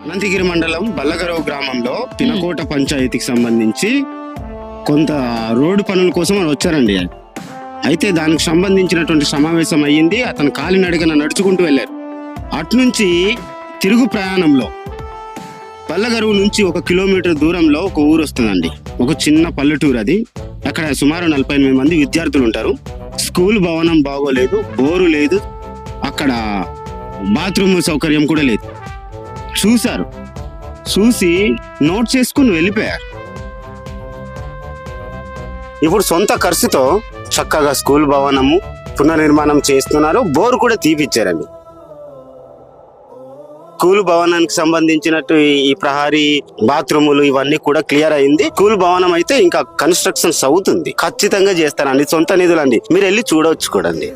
అనంతగిరి మండలం బల్లగరవ గ్రామంలో పినకోట పంచాయతీకి సంబంధించి కొంత రోడ్డు పనుల కోసం అని వచ్చారండి. అయితే దానికి సంబంధించినటువంటి సమావేశం అయ్యింది. అతను కాలినడకన నడుచుకుంటూ వెళ్ళారు. అట్నుంచి తిరుగు ప్రయాణంలో బల్లగరువు నుంచి 1 కిలోమీటర్ దూరంలో ఒక ఊరు వస్తుందండి. ఒక చిన్న పల్లెటూరు అది. అక్కడ సుమారు 48 మంది విద్యార్థులు ఉంటారు. స్కూల్ భవనం బాగోలేదు, బోరు లేదు, అక్కడ బాత్రూమ్ సౌకర్యం కూడా లేదు. చూశారు, చూసి నోట్ చేసుకుని వెళ్ళిపోయారు. ఇప్పుడు సొంత ఖర్చుతో చక్కగా స్కూల్ భవనము పునర్నిర్మాణం చేస్తున్నారు. బోరు కూడా తీపిచ్చారండి. స్కూల్ భవనానికి సంబంధించినట్టు ఈ ప్రహారీ బాత్రూములు ఇవన్నీ కూడా క్లియర్ అయింది. స్కూల్ భవనం అయితే ఇంకా కన్స్ట్రక్షన్స్ అవుతుంది. ఖచ్చితంగా చేస్తారండి. సొంత నిధులండి, మీరు వెళ్ళి చూడవచ్చు కూడండి.